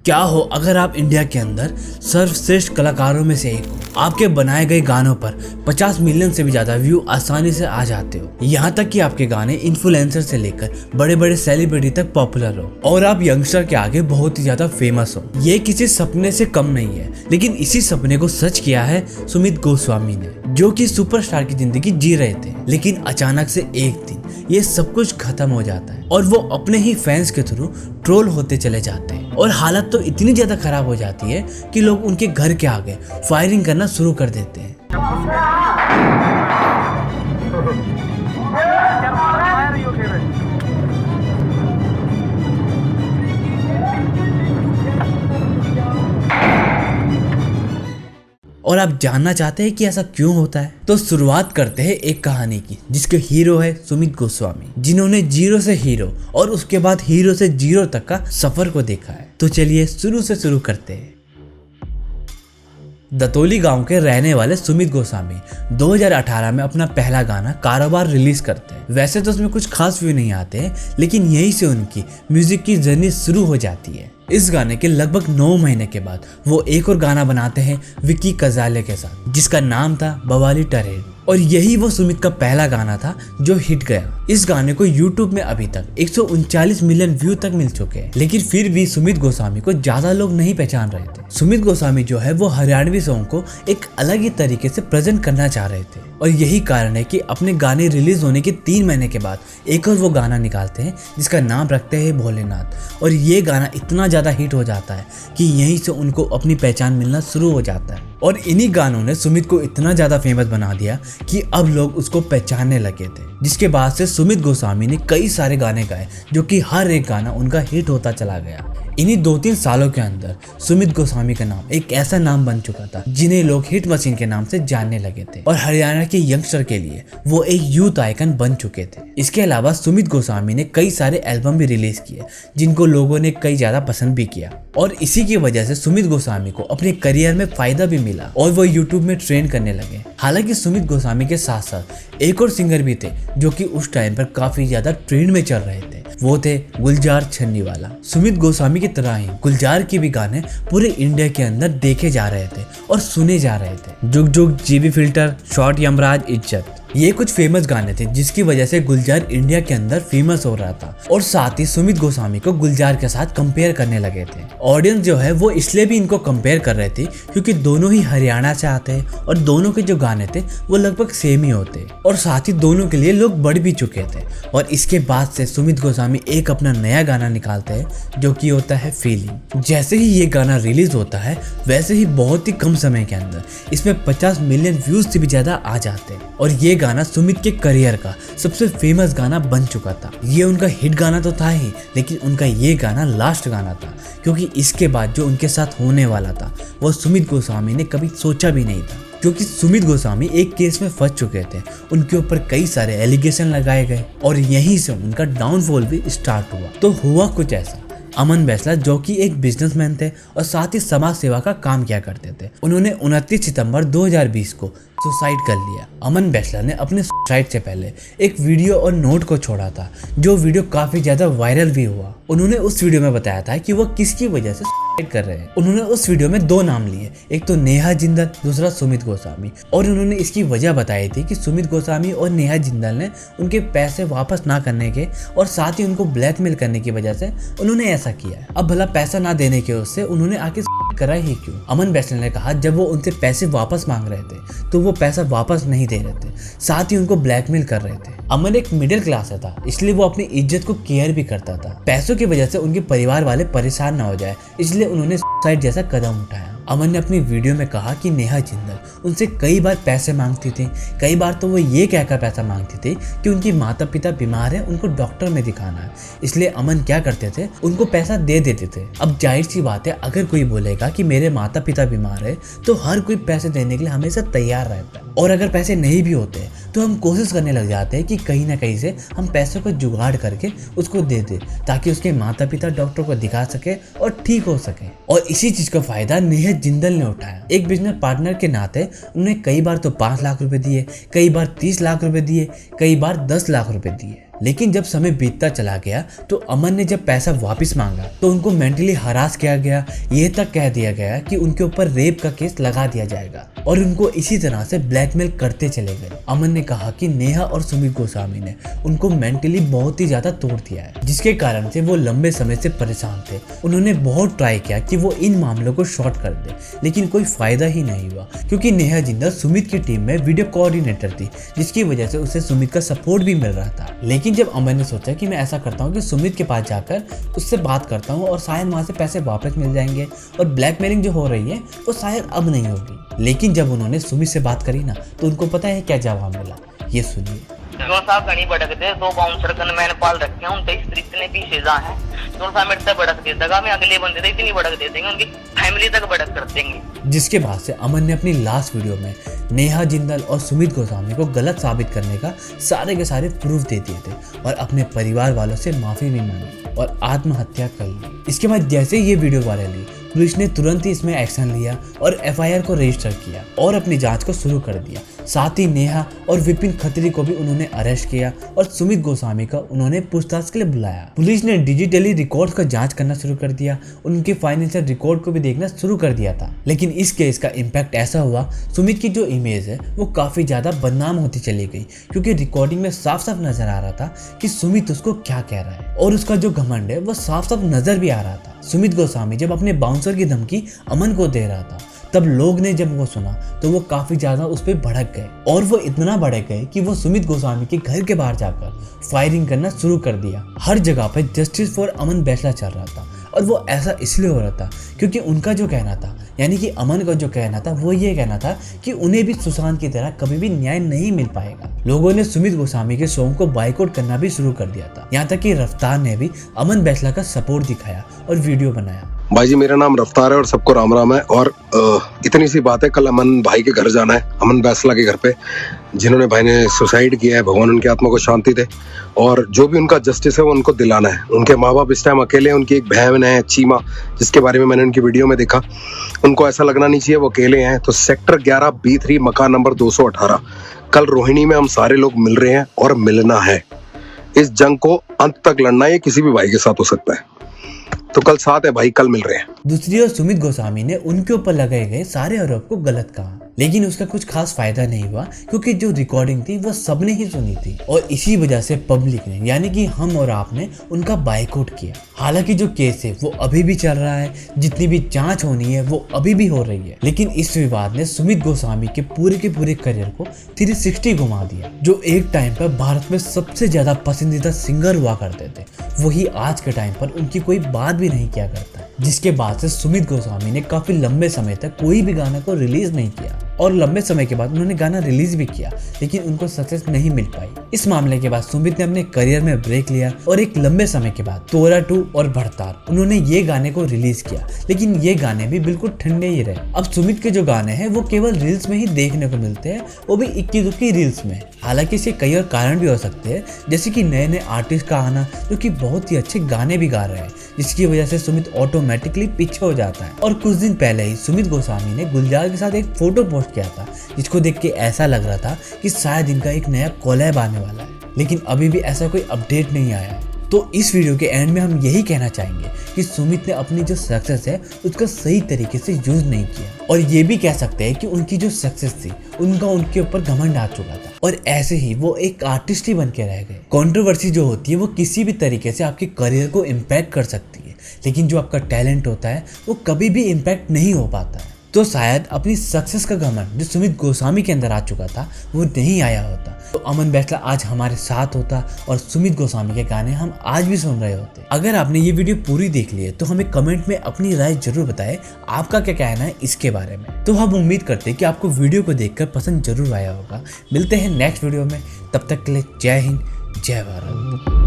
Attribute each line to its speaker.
Speaker 1: क्या हो अगर आप इंडिया के अंदर सर्वश्रेष्ठ कलाकारों में से एक हो। आपके बनाए गए गानों पर 50 मिलियन से भी ज्यादा व्यू आसानी से आ जाते हो। यहाँ तक कि आपके गाने इन्फ्लुएंसर से लेकर बड़े बड़े सेलिब्रिटी तक पॉपुलर हो और आप यंगस्टर के आगे बहुत ही ज्यादा फेमस हो। ये किसी सपने से कम नहीं है, लेकिन इसी सपने को सच किया है सुमित गोस्वामी ने, जो कि सुपरस्टार की जिंदगी जी रहे थे। लेकिन अचानक से एक दिन ये सब कुछ खत्म हो जाता है और वो अपने ही फैंस के थ्रू ट्रोल होते चले जाते हैं और हालत तो इतनी ज्यादा खराब हो जाती है कि लोग उनके घर के आगे फायरिंग करना शुरू कर देते हैं। और आप जानना चाहते हैं कि ऐसा क्यों होता है, तो शुरुआत करते हैं एक कहानी की जिसके हीरो है सुमित गोस्वामी, जिन्होंने जीरो से हीरो और उसके बाद हीरो से जीरो तक का सफर को देखा है। तो चलिए शुरू से शुरू करते हैं। दतौली गांव के रहने वाले सुमित गोस्वामी 2018 में अपना पहला गाना कारोबार रिलीज करते हैं। वैसे तो उसमें कुछ खास व्यू नहीं आते हैं, लेकिन यहीं से उनकी म्यूजिक की जर्नी शुरू हो जाती है। इस गाने के लगभग 9 महीने के बाद वो एक और गाना बनाते हैं विक्की कजाले के साथ, जिसका नाम था बवाली टरेड, और यही वो सुमित का पहला गाना था जो हिट गया। इस गाने को YouTube में अभी तक 139 मिलियन व्यू तक मिल चुके हैं, लेकिन फिर भी सुमित गोस्वामी को ज्यादा लोग नहीं पहचान रहे थे। सुमित गोस्वामी जो है वो हरियाणवी सॉन्ग को एक अलग ही तरीके से प्रेजेंट करना चाह रहे थे, और यही कारण है कि अपने गाने रिलीज होने के 3 महीने के बाद एक और वो गाना निकालते हैं जिसका नाम रखते हैं भोलेनाथ। और ये गाना इतना ज्यादा हिट हो जाता है कि यहीं से उनको अपनी पहचान मिलना शुरू हो जाता है, और इन्हीं गानों ने सुमित को इतना ज्यादा फेमस बना दिया कि अब लोग उसको पहचानने लगे थे। जिसके बाद से सुमित गोस्वामी ने कई सारे गाने गाए, जो कि हर एक गाना उनका हिट होता चला गया। इन्हीं 2-3 सालों के अंदर सुमित गोस्वामी का नाम एक ऐसा नाम बन चुका था जिन्हें लोग हिट मशीन के नाम से जानने लगे थे, और हरियाणा के यंगस्टर के लिए वो एक यूथ आइकन बन चुके थे। इसके अलावा सुमित गोस्वामी ने कई सारे एल्बम भी रिलीज किए जिनको लोगों ने कई ज्यादा पसंद भी किया, और इसी की वजह से सुमित गोस्वामी को अपने करियर में फायदा भी मिला और वो यूट्यूब में ट्रेंड करने लगे। हालांकि सुमित गोस्वामी के साथ साथ एक और सिंगर भी थे जो कि उस टाइम पर काफी ज्यादा ट्रेंड में चल रहे थे, वो थे गुलजार छन्नीवाला। सुमित गोस्वामी की तरह ही गुलजार के भी गाने पूरे इंडिया के अंदर देखे जा रहे थे और सुने जा रहे थे। जुग जुग, जीबी फिल्टर, शॉर्ट, यमराज, इज्जत, ये कुछ फेमस गाने थे जिसकी वजह से गुलजार इंडिया के अंदर फेमस हो रहा था, और साथ ही सुमित गोस्वामी को गुलजार के साथ कंपेयर करने लगे थे। ऑडियंस जो है वो इसलिए भी इनको कंपेयर कर रहे थे क्योंकि दोनों ही हरियाणा से आते हैं और दोनों के जो गाने थे वो लगभग सेम ही होते, और साथ ही दोनों के लिए लोग बढ़ भी चुके थे। और इसके बाद से सुमित गोस्वामी एक अपना नया गाना निकालते हैं जो कि होता है फीलिंग। जैसे ही ये गाना रिलीज होता है वैसे ही बहुत ही कम समय के अंदर इसमें 50 मिलियन व्यूज से भी ज्यादा आ जाते हैं, और ये गाना सुमित के करियर का सबसे फेमस गाना बन चुका था। ये उनका हिट गाना तो था ही, लेकिन उनका ये गाना लास्ट गाना था, क्योंकि इसके बाद जो उनके साथ होने वाला था वो सुमित गोस्वामी ने कभी सोचा भी नहीं था। क्योंकि सुमित गोस्वामी एक केस में फंस चुके थे, उनके ऊपर कई सारे एलिगेशन लगाए गए और यहीं से उनका डाउनफॉल भी स्टार्ट हुआ। तो हुआ कुछ ऐसा, अमन बैसला जो कि एक बिजनेसमैन थे और साथ ही समाज सेवा का काम किया करते थे, उन्होंने 29 सितंबर 2020 को सुसाइड कर लिया। अमन बैसला ने अपने सुसाइड से पहले एक वीडियो और नोट को छोड़ा था, जो वीडियो काफी ज्यादा वायरल भी हुआ। उन्होंने उस वीडियो में बताया था कि वो किसकी वजह से सुसाइड कर रहे हैं। उन्होंने उस वीडियो में 2 नाम लिए, एक तो नेहा जिंदल, दूसरा सुमित गोस्वामी, और उन्होंने इसकी वजह बताई थी कि सुमित गोस्वामी और नेहा जिंदल ने उनके पैसे वापस ना करने के और साथ ही उनको ब्लैकमेल करने की वजह से उन्होंने ऐसा किया है। अब भला पैसा ना देने के उससे उन्होंने आके करा ही क्यों? अमन बैसला ने कहा जब वो उनसे पैसे वापस मांग रहे थे तो वो पैसा वापस नहीं दे रहे थे, साथ ही उनको ब्लैकमेल कर रहे थे। अमन एक मिडिल क्लास से था, इसलिए वो अपनी इज्जत को केयर भी करता था। पैसों की वजह से उनके परिवार वाले परेशान ना हो जाए, इसलिए उन्होंने सुसाइड जैसा कदम उठाया। अमन ने अपनी वीडियो में कहा कि नेहा जिंदल उनसे कई बार पैसे मांगती थी, कई बार तो वो ये कहकर पैसा मांगती थी कि उनकी माता पिता बीमार है, उनको डॉक्टर में दिखाना है। इसलिए अमन क्या करते थे, उनको पैसा दे देते थे। अब जाहिर सी बात है, अगर कोई बोलेगा कि मेरे माता पिता बीमार है तो हर कोई पैसे देने के लिए हमेशा तैयार रहता है, और अगर पैसे नहीं भी होते तो हम कोशिश करने लग जाते हैं कि कहीं ना कहीं से हम पैसों को जुगाड़ करके उसको दे दे, ताकि उसके माता पिता डॉक्टर को दिखा सके और ठीक हो सके। और इसी चीज का फायदा नेहा जिंदल ने उठाया। एक बिजनेस पार्टनर के नाते उन्होंने कई बार तो 5 लाख रुपए दिए, कई बार 30 लाख रुपए दिए, कई बार 10 लाख रुपए दिए। लेकिन जब समय बीतता चला गया तो अमन ने जब पैसा वापस मांगा तो उनको मेंटली हरास किया गया, ये तक कह दिया गया कि उनके ऊपर रेप का केस लगा दिया जाएगा और उनको इसी तरह से ब्लैकमेल करते चले गए। अमन ने कहा कि नेहा और सुमित गोस्वामी ने उनको मेंटली बहुत ही ज्यादा तोड़ दिया है, जिसके कारण से वो लंबे समय से परेशान थे। उन्होंने बहुत ट्राई किया कि वो इन मामलों को शॉर्ट कर दे, लेकिन कोई फायदा ही नहीं हुआ क्योंकि नेहा जिंदल सुमित की टीम में वीडियो कोऑर्डिनेटर थी, जिसकी वजह से उसे सुमित का सपोर्ट भी मिल रहा था। लेकिन जब अमन ने सोचा कि मैं ऐसा करता हूँ कि सुमित के पास जाकर उससे बात करता हूँ और शायद वहाँ से पैसे वापस मिल जाएंगे और ब्लैकमेलिंग जो हो रही है वो शायद अब नहीं होगी। लेकिन जब उन्होंने सुमित से बात करी ना तो उनको पता है क्या जवाब मिला, ये सुनिए।
Speaker 2: जो साहब घनी भड़क दे, 2 बाउंसर गन मैंने पाल रखे हैं, उन 23 इतने पीछे जा हैं, जो साहब मेरे तक भड़क देता मैं अगले बंदे थे इतनी भड़क दे देंगे, उनकी फैमिली तक भड़क कर देंगे।
Speaker 1: जिसके बाद से अमन ने अपनी लास्ट वीडियो में नेहा जिंदल और सुमित गोस्वामी को गलत साबित करने का सारे के सारे प्रूफ दे दिए थे और अपने परिवार वालों से माफी भी मांगी और आत्महत्या कर ली। इसके बाद जैसे ये वीडियो वायरल हुई, पुलिस ने तुरंत ही इसमें एक्शन लिया और एफआईआर को रजिस्टर किया और अपनी जांच को शुरू कर दिया। साथ ही नेहा और विपिन खत्री को भी उन्होंने अरेस्ट किया और सुमित गोस्वामी का उन्होंने पूछताछ के लिए बुलाया। पुलिस ने डिजिटली रिकॉर्ड्स का जांच करना शुरू कर दिया, उनके फाइनेंशियल रिकॉर्ड को भी देखना शुरू कर दिया था। लेकिन इस केस का इम्पैक्ट ऐसा हुआ, सुमित की जो इमेज है वो काफी ज्यादा बदनाम होती चली गई क्योंकि रिकॉर्डिंग में साफ साफ नजर आ रहा था कि सुमित उसको क्या कह रहा है और उसका जो घमंड है वो साफ साफ नजर भी आ रहा था। सुमित गोस्वामी जब अपने बाउंसर की धमकी अमन को दे रहा था तब लोग ने जब वो सुना तो वो काफी ज्यादा उस पर भड़क गए और वो इतना भड़क गए कि वो सुमित गोस्वामी के घर के बाहर जाकर फायरिंग करना शुरू कर दिया। हर जगह पे जस्टिस फॉर अमन बैचलर चल रहा था और वो ऐसा इसलिए हो रहा था क्योंकि उनका जो कहना था, यानी कि अमन का जो कहना था वो ये कहना था कि उन्हें भी सुशांत की तरह कभी भी न्याय नहीं मिल पाएगा। लोगों ने सुमित गोस्वामी के सॉन्ग को बाइकआउट करना भी शुरू कर दिया था, यहाँ तक कि रफ्तार ने भी अमन बैचलर का सपोर्ट दिखाया और वीडियो बनाया।
Speaker 3: भाई जी मेरा नाम रफ्तार है और सबको राम राम है। और इतनी सी बात है, कल अमन भाई के घर जाना है, अमन बैसला के घर पे, जिन्होंने भाई ने सुसाइड किया है, भगवान उनकी आत्मा को शांति दे और जो भी उनका जस्टिस है वो उनको दिलाना है। उनके माँ बाप इस टाइम अकेले हैं, उनकी एक बहन है चीमा, जिसके बारे में मैंने उनकी वीडियो में देखा। उनको ऐसा लगना नहीं चाहिए वो अकेले हैं। तो सेक्टर 11 B3 मकान नंबर 218 कल रोहिणी में हम सारे लोग मिल रहे हैं और मिलना है। इस जंग को अंत तक लड़ना है, ये किसी भी भाई के साथ हो सकता है। तो कल साथ है भाई, कल मिल रहे हैं।
Speaker 1: दूसरी ओर सुमित गोस्वामी ने उनके ऊपर लगाए गए सारे आरोप को गलत कहा, लेकिन उसका कुछ खास फायदा नहीं हुआ क्योंकि जो रिकॉर्डिंग थी वो सबने ही सुनी थी और इसी वजह से पब्लिक ने, यानी कि हम और आपने, उनका बाइकआउट किया। हालांकि जो केस है वो अभी भी चल रहा है, जितनी भी जांच होनी है वो अभी भी हो रही है, लेकिन इस विवाद ने सुमित गोस्वामी के पूरे करियर को 360 घुमा दिया। जो एक टाइम पर भारत में सबसे ज्यादा पसंदीदा सिंगर हुआ करते थे, वही आज के टाइम पर उनकी कोई बात भी नहीं किया करता, जिसके बाद से सुमित गोस्वामी ने काफी लंबे समय तक कोई भी गाना को रिलीज नहीं किया और लंबे समय के बाद उन्होंने गाना रिलीज भी किया लेकिन उनको सक्सेस नहीं मिल पाई। इस मामले के बाद सुमित ने अपने करियर में ब्रेक लिया और एक लंबे समय के बाद तोरा 2 और भड़तार उन्होंने ये गाने को रिलीज किया, लेकिन ये गाने भी बिल्कुल ठंडे ही रहे। अब सुमित के जो गाने हैं वो केवल रील्स में ही देखने को मिलते हैं, वो भी इक्की दुक्की रील्स में। हालांकि इसके कई और कारण भी हो सकते हैं, जैसे कि नए नए आर्टिस्ट का आना जो कि बहुत ही अच्छे गाने भी गा रहे हैं, जिसकी वजह से सुमित ऑटोमेटिकली पीछे हो जाता है। और कुछ दिन पहले ही सुमित गोस्वामी ने गुलजार के साथ एक फोटो पोस्ट किया था, जिसको देख के ऐसा लग रहा था कि शायद इनका एक नया कोलैब आने वाला है, लेकिन अभी भी ऐसा कोई अपडेट नहीं आया। तो इस वीडियो के एंड में हम यही कहना चाहेंगे कि सुमित ने अपनी जो सक्सेस है उसका सही तरीके से यूज नहीं किया और ये भी कह सकते हैं कि उनकी जो सक्सेस थी उनका उनके ऊपर घमंड आ चुका था और ऐसे ही वो एक आर्टिस्ट ही बन के रह गए। कंट्रोवर्सी जो होती है वो किसी भी तरीके से आपके करियर को इम्पैक्ट कर सकती है, लेकिन जो आपका टैलेंट होता है वो कभी भी इम्पैक्ट नहीं हो पाता है। तो शायद अपनी सक्सेस का घमंड जो सुमित गोस्वामी के अंदर आ चुका था वो नहीं आया होता तो अमन बैचलर आज हमारे साथ होता और सुमित गोस्वामी के गाने हम आज भी सुन रहे होते। अगर आपने ये वीडियो पूरी देख ली है तो हमें कमेंट में अपनी राय जरूर बताएं, आपका क्या कहना है इसके बारे में। तो हम उम्मीद करते हैं कि आपको वीडियो को देखकर पसंद जरूर आया होगा। मिलते हैं नेक्स्ट वीडियो में, तब तक के लिए जय हिंद, जय भारत।